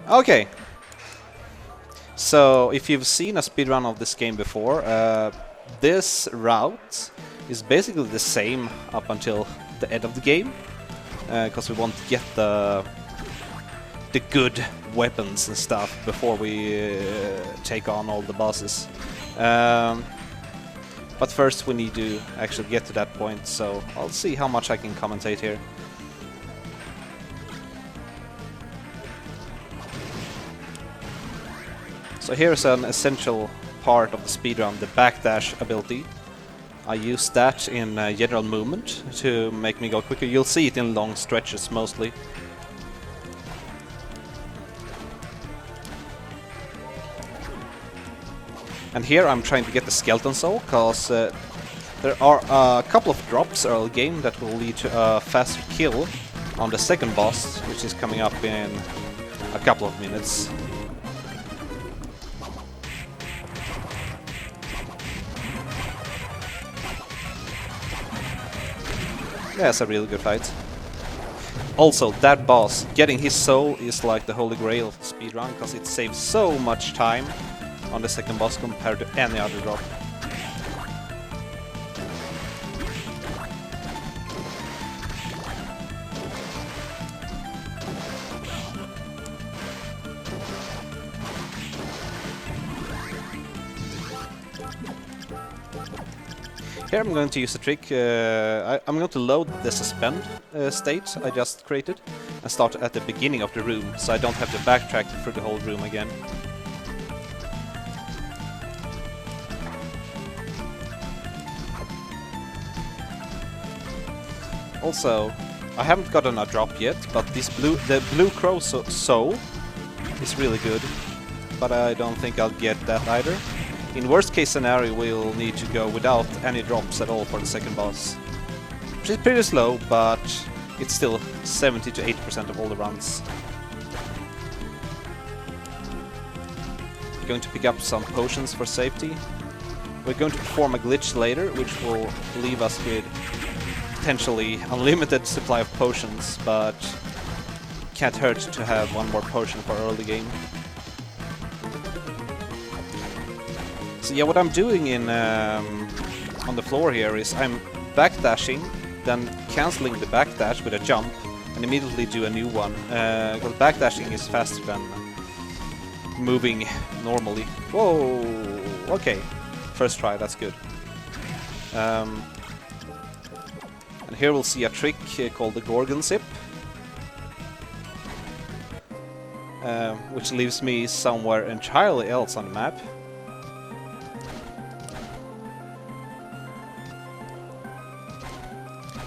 Okay. So, if you've seen a speedrun of this game before, this route is basically the same up until the end of the game, because we want to get the good weapons and stuff before we take on all the bosses. But first we need to actually get to that point, so I'll see how much I can commentate here. So here's an essential part of the speedrun, the backdash ability. I use that in general movement to make me go quicker. You'll see it in long stretches mostly. And here I'm trying to get the skeleton soul, because there are a couple of drops early game that will lead to a faster kill on the second boss, which is coming up in a couple of minutes. Yeah, it's a really good fight. Also, that boss, getting his soul is like the holy grail of speedrun, because it saves so much time on the second boss compared to any other drop. Here I'm going to use a trick. I'm going to load the suspend state I just created and start at the beginning of the room, so I don't have to backtrack through the whole room again. Also, I haven't gotten a drop yet, but the blue crow soul is really good, but I don't think I'll get that either. In worst case scenario, we'll need to go without any drops at all for the second boss, which is pretty slow, but it's still 70 to 80% of all the runs. We're going to pick up some potions for safety. We're going to perform a glitch later, which will leave us with potentially unlimited supply of potions, but can't hurt to have one more potion for early game. So yeah, what I'm doing in on the floor here is I'm backdashing, then cancelling the backdash with a jump, and immediately do a new one. Because backdashing is faster than moving normally. Whoa! Okay, first try, that's good. And here we'll see a trick called the Gorgon Zip, which leaves me somewhere entirely else on the map.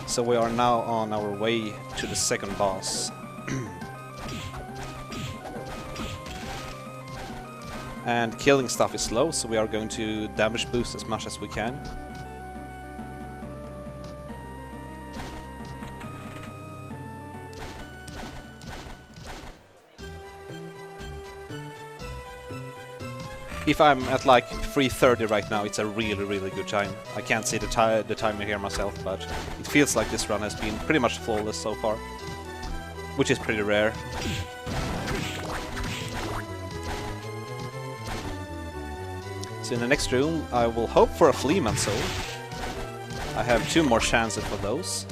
So we are now on our way to the second boss. And killing stuff is slow, so we are going to damage boost as much as we can. If I'm at like 3:30 right now, it's a really good time. I can't see the timer here myself, but it feels like this run has been pretty much flawless so far, which is pretty rare. So in the next room, I will hope for a Fleaman soul. I have 2 more chances for those.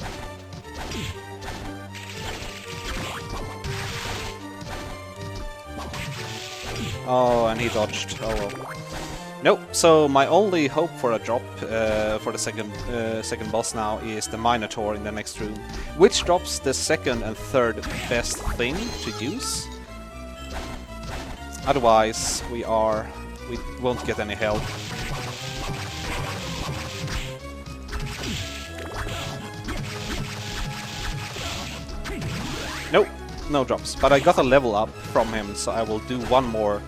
Oh, and he dodged. Oh well. Nope. So my only hope for a drop for the second boss now is the Minotaur in the next room, which drops the second and third best thing to use. Otherwise, we won't get any help. Nope, no drops. But I got a level up from him, so I will do 1 more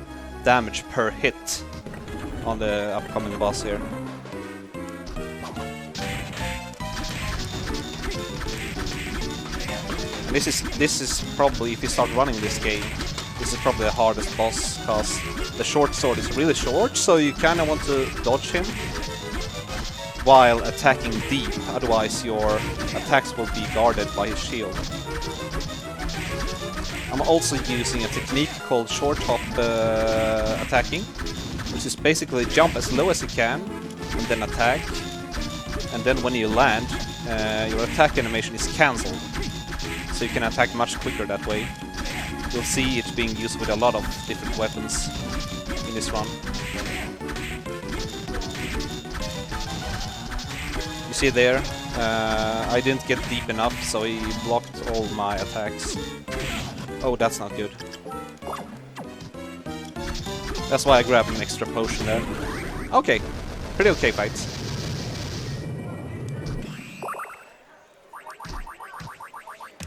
damage per hit on the upcoming boss here. And this is probably, if you start running this game, this is probably the hardest boss, because the short sword is really short, so you kind of want to dodge him while attacking deep, otherwise your attacks will be guarded by his shield. I'm also using a technique called short hop attacking, which is basically jump as low as you can and then attack, and then when you land, your attack animation is cancelled, so you can attack much quicker that way. You'll see it being used with a lot of different weapons in this run. You see there, I didn't get deep enough, so he blocked all my attacks. Oh, that's not good. That's why I grabbed an extra potion there. Okay, pretty okay fight.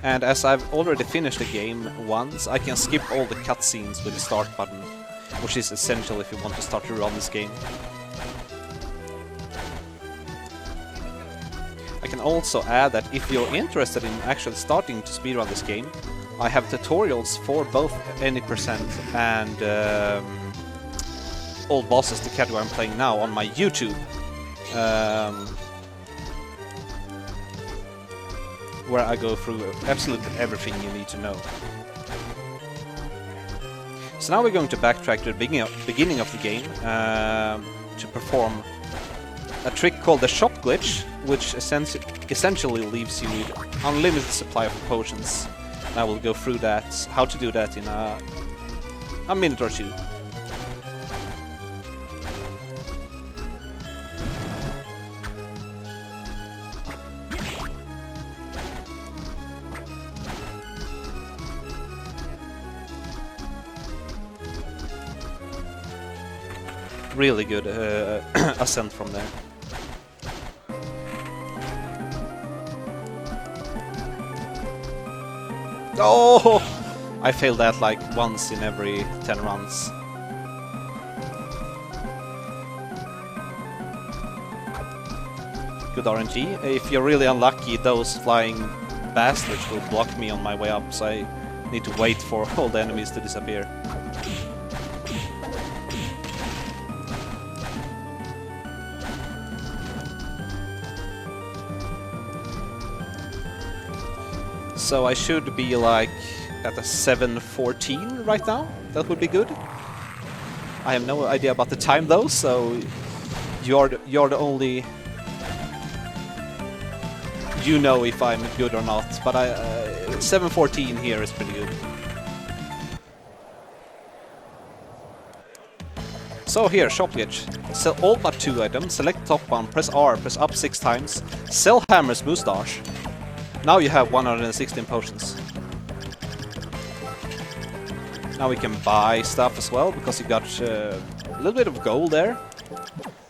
And as I've already finished the game once, I can skip all the cutscenes with the start button, which is essential if you want to start to run this game. I can also add that if you're interested in actually starting to speedrun this game, I have tutorials for both any percent and all bosses, the category I'm playing now, on my YouTube. Where I go through absolutely everything you need to know. So now we're going to backtrack to the beginning of the game to perform a trick called the shop glitch, which essentially leaves you with unlimited supply of potions. And I will go through that, how to do that in a minute or two. Really good ascent from there. Oh! I failed that like once in every 10 runs. Good RNG. If you're really unlucky, those flying bastards will block me on my way up, so I need to wait for all the enemies to disappear. So I should be like at a 7:14 right now. That would be good. I have no idea about the time though, so you're the only. You know if I'm good or not, but 7:14 here is pretty good. So here, shop glitch. Sell all but 2 items. Select top one. Press R. Press up 6 times. Sell Hammer's mustache. Now you have 116 potions. Now we can buy stuff as well, because you got a little bit of gold there.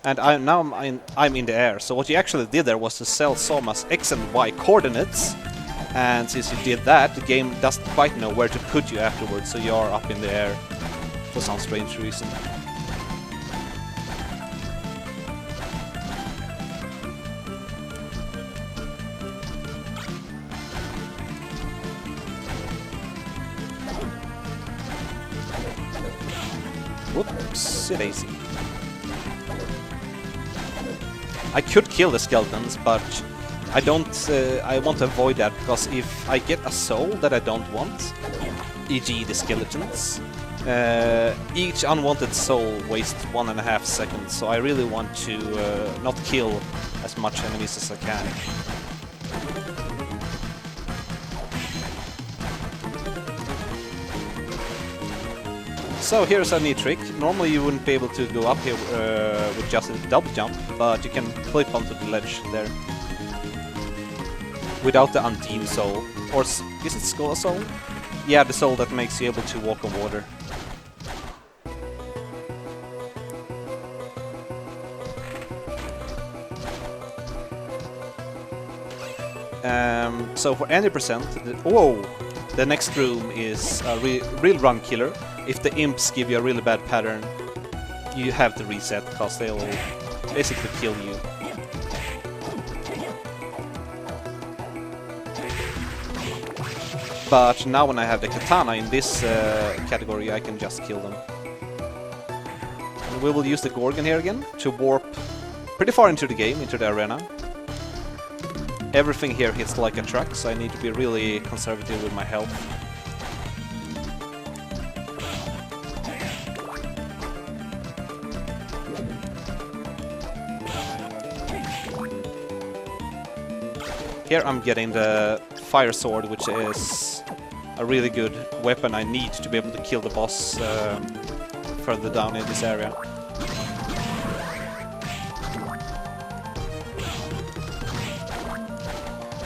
And I'm in the air, so what you actually did there was to sell Soma's X and Y coordinates. And since you did that, the game doesn't quite know where to put you afterwards, so you are up in the air for some strange reason. Whoops, daisy. I could kill the skeletons, but I don't. I want to avoid that, because if I get a soul that I don't want, e.g. the skeletons, each unwanted soul wastes 1.5 seconds. So I really want to not kill as much enemies as I can. So here's a neat trick. Normally you wouldn't be able to go up here with just a double jump, but you can flip onto the ledge there without the Undine soul. Or is it Skull soul? Yeah, the soul that makes you able to walk on water. So for any percent, the next room is a real run killer. If the imps give you a really bad pattern, you have to reset, because they'll basically kill you. But now when I have the katana in this category, I can just kill them. And we will use the Gorgon here again to warp pretty far into the game, into the arena. Everything here hits like a truck, so I need to be really conservative with my health. Here I'm getting the fire sword, which is a really good weapon I need to be able to kill the boss further down in this area.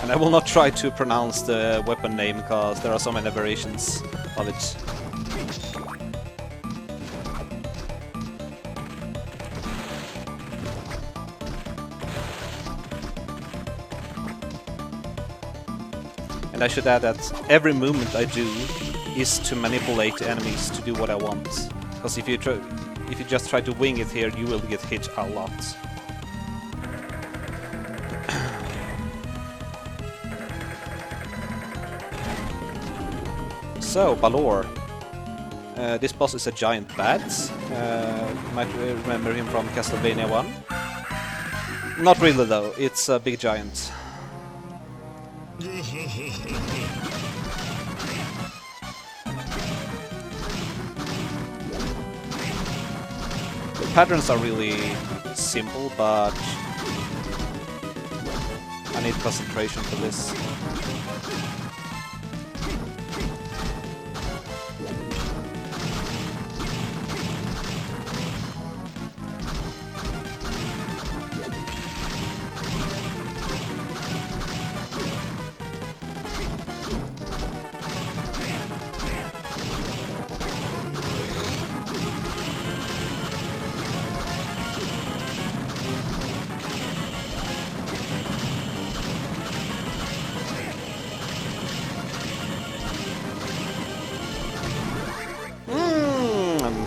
And I will not try to pronounce the weapon name because there are so many variations of it. And I should add that every movement I do is to manipulate the enemies to do what I want. Because if you just try to wing it here, you will get hit a lot. So, Balor. This boss is a giant bat. You might remember him from Castlevania 1. Not really though, it's a big giant. The patterns are really simple, but I need concentration for this.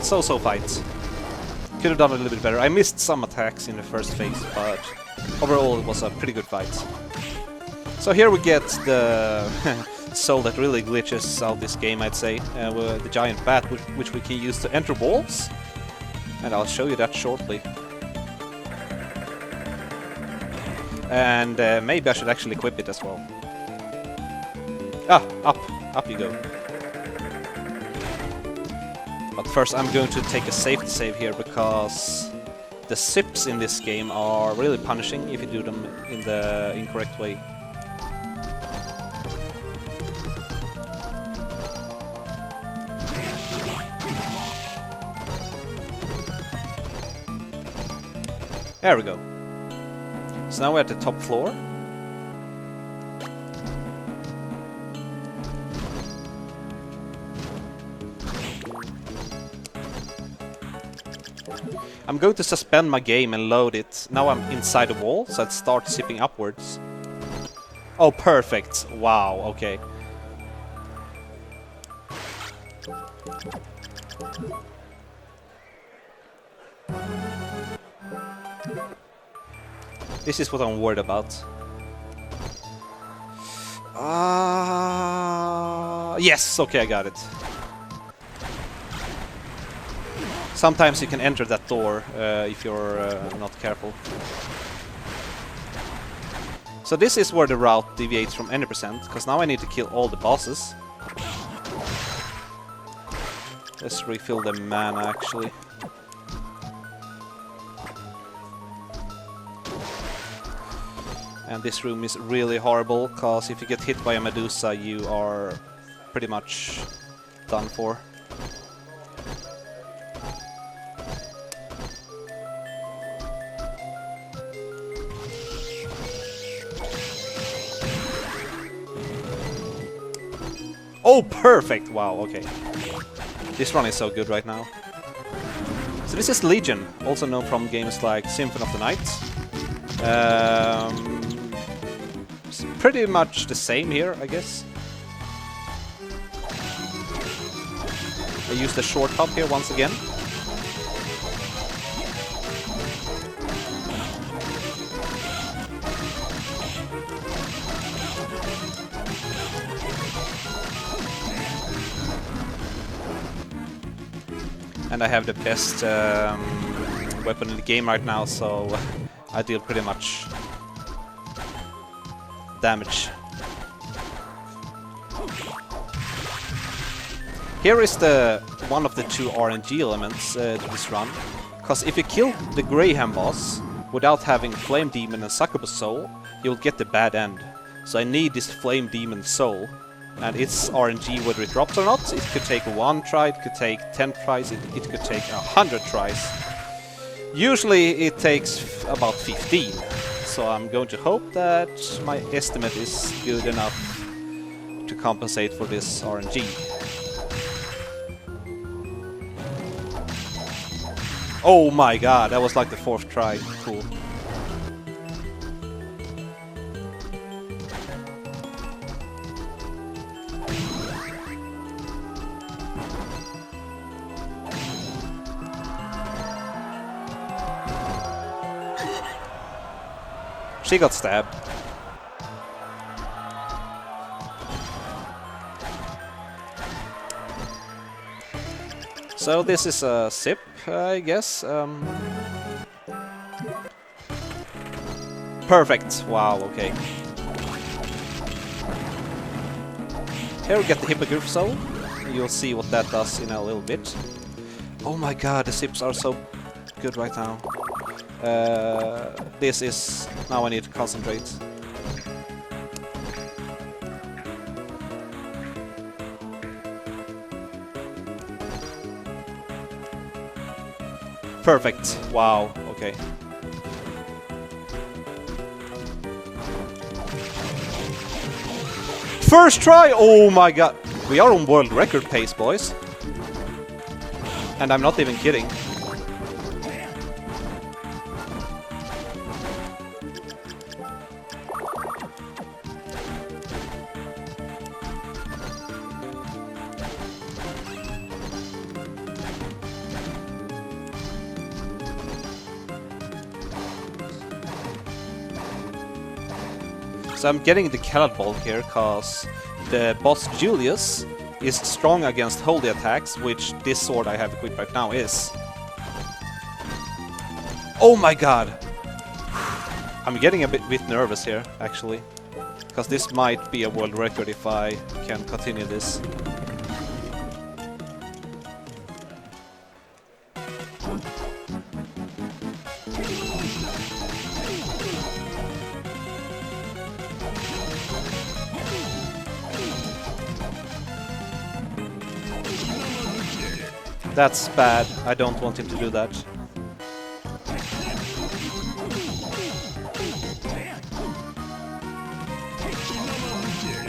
So-so fight. Could have done a little bit better. I missed some attacks in the first phase, but overall it was a pretty good fight. So here we get the soul that really glitches out this game, I'd say. The giant bat, which we can use to enter walls. And I'll show you that shortly. And maybe I should actually equip it as well. Ah, up you go. But first I'm going to take a safety save here because the zips in this game are really punishing if you do them in the incorrect way. There we go. So now we're at the top floor. I'm going to suspend my game and load it. Now I'm inside the wall, so it starts zipping upwards. Oh, perfect. Wow, okay. This is what I'm worried about. Yes, okay, I got it. Sometimes you can enter that door if you're not careful. So this is where the route deviates from any percent, because now I need to kill all the bosses. Let's refill the mana actually. And this room is really horrible, because if you get hit by a Medusa you are pretty much done for. Oh, perfect! Wow, okay. This run is so good right now. So this is Legion, also known from games like Symphony of the Night. It's pretty much the same here, I guess. I use the short hop here once again. And I have the best weapon in the game right now, so I deal pretty much damage. Here is one of the two RNG elements to this run, because if you kill the Graham boss without having Flame Demon and Succubus Soul, you'll get the bad end. So I need this Flame Demon Soul. And it's RNG whether it drops or not. It could take 1 try, it could take 10 tries, it could take 100 tries. Usually it takes about 15. So I'm going to hope that my estimate is good enough to compensate for this RNG. Oh my god, that was like the 4th try. Cool. She got stabbed. So this is a sip, I guess. Perfect. Wow, okay. Here we get the Hippogriff Soul. You'll see what that does in a little bit. Oh my god, the sips are so good right now. This is... Now I need to concentrate. Perfect. Wow. Okay. First try! Oh my god. We are on world record pace, boys. And I'm not even kidding. So I'm getting the Callad Bolt here, cause the boss Julius is strong against holy attacks, which this sword I have equipped right now is. Oh my god! I'm getting a bit nervous here, actually. Because this might be a world record if I can continue this. That's bad. I don't want him to do that.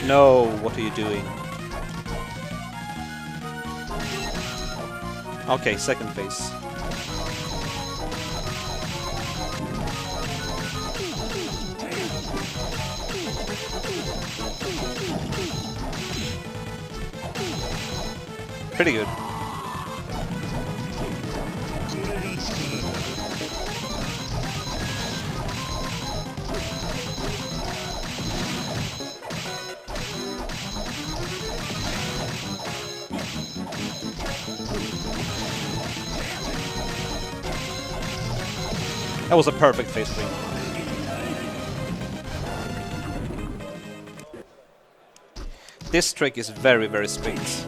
No, what are you doing? Okay, second phase. Pretty good. That was a perfect phase 3. This trick is very, very strict.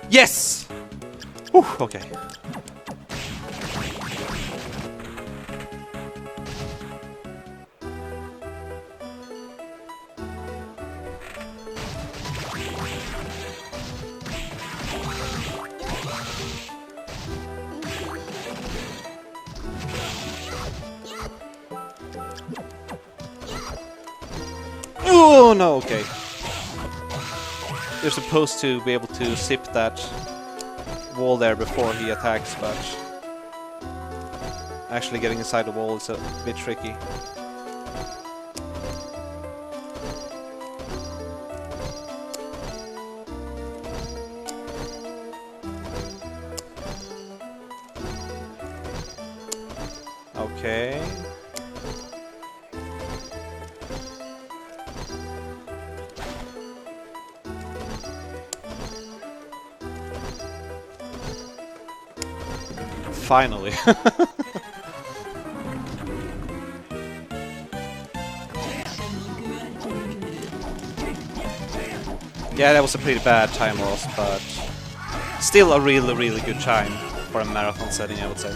Yes! Whew, okay. Oh no, okay. You're supposed to be able to zip that wall there before he attacks, but actually getting inside the wall is a bit tricky. Okay. Finally. Yeah, that was a pretty bad time loss, but Still a really, really good time for a marathon setting, I would say.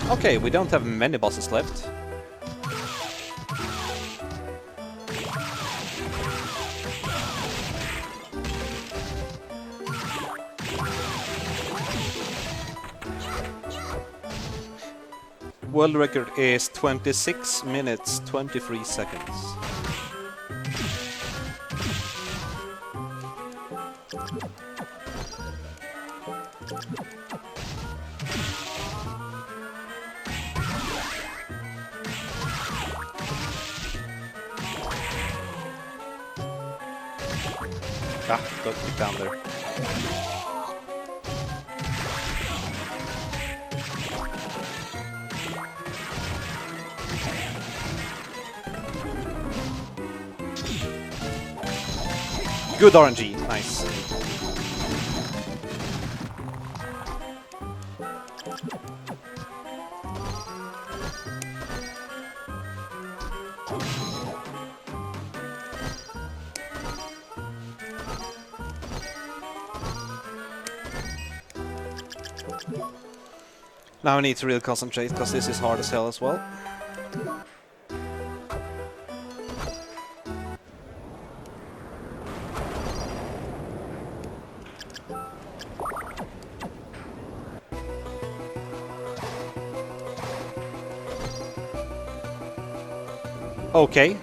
Okay, we don't have many bosses left. World record is 26 minutes 23 seconds. Ah, got kicked down there. Good RNG, nice. Now I need to really concentrate, because this is hard as hell as well. Okay.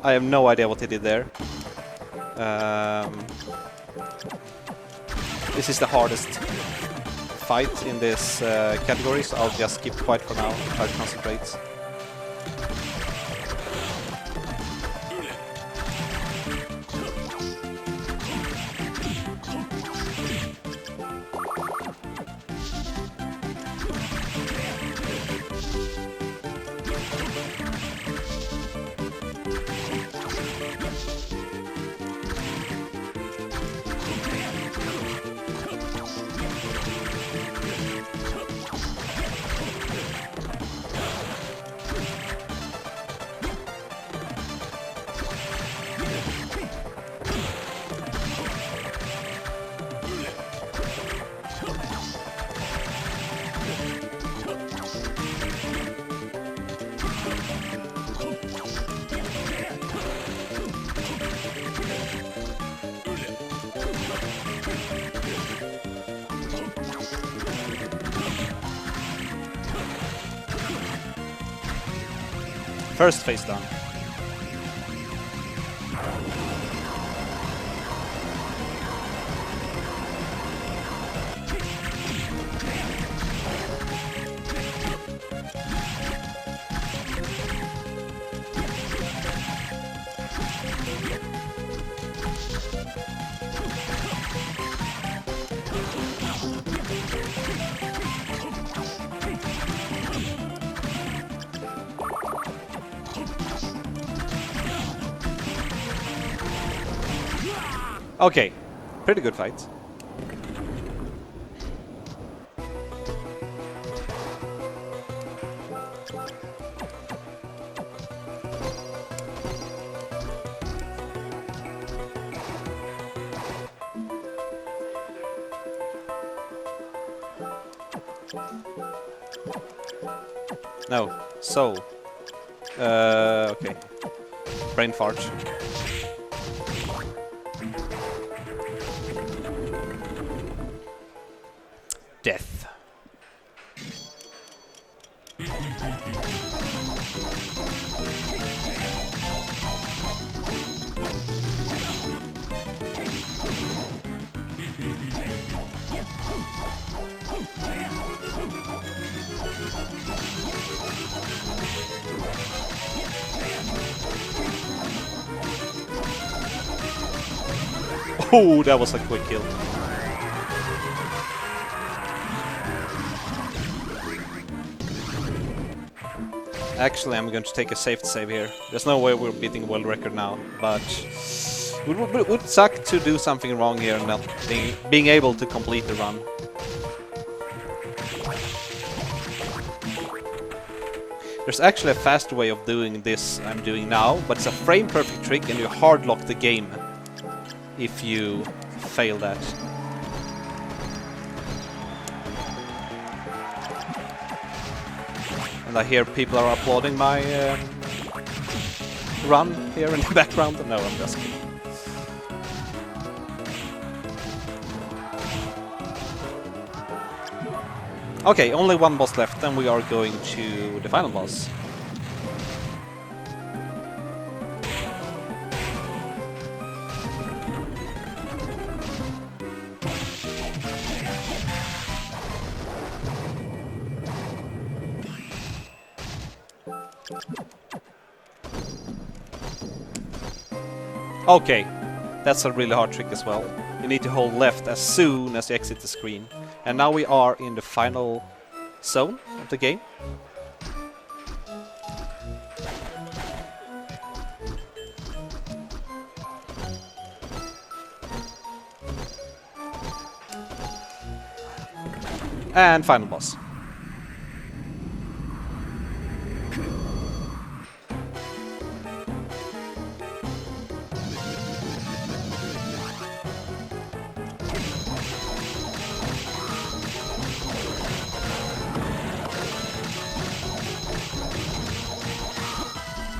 I have no idea what he did there. This is the hardest fight in this category, so I'll just skip quite for now, try to concentrate. First face down. Okay, pretty good fight. No, so. Okay. Brain fart. Death. Oh, that was a quick kill. Actually, I'm going to take a safety save here. There's no way we're beating world record now, but it would suck to do something wrong here and not being able to complete the run. There's actually a faster way of doing this I'm doing now, but it's a frame perfect trick and you hard lock the game if you fail that. And I hear people are applauding my run here in the background. No, I'm just kidding. Okay, only one boss left, then we are going to the final boss. Okay, that's a really hard trick as well. You need to hold left as soon as you exit the screen. And now we are in the final zone of the game. And final boss.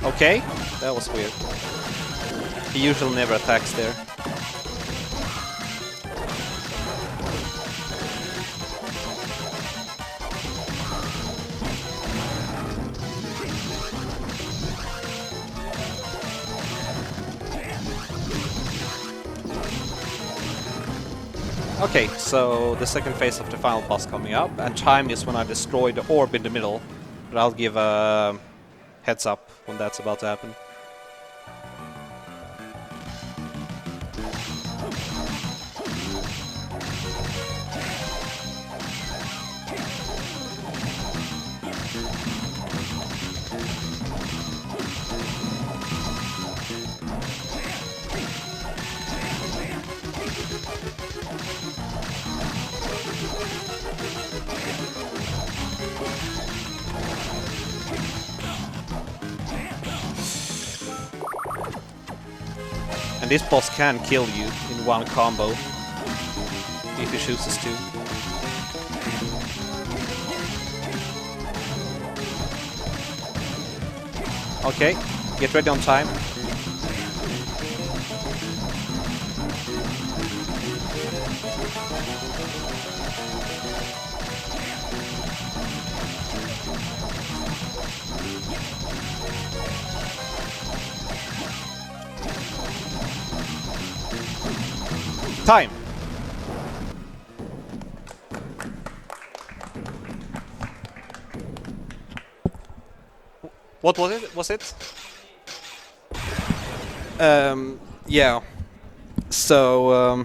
Okay, that was weird. He usually never attacks there. Okay, so the second phase of the final boss coming up, and time is when I destroy the orb in the middle, but I'll give a heads up when that's about to happen. And this boss can kill you in one combo if he chooses to. Okay, get ready on time. Time! What was it? Was it? Yeah. So,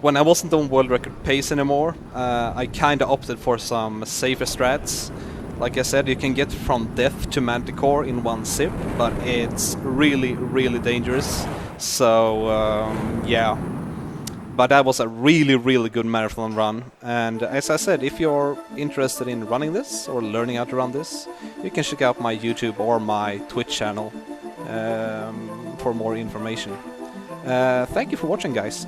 when I wasn't on world record pace anymore, I kinda opted for some safer strats. Like I said, you can get from death to Manticore in one sip, but it's really, really dangerous. So, yeah. But that was a really, really good marathon run. And as I said, if you're interested in running this or learning how to run this, you can check out my YouTube or my Twitch channel for more information. Thank you for watching, guys.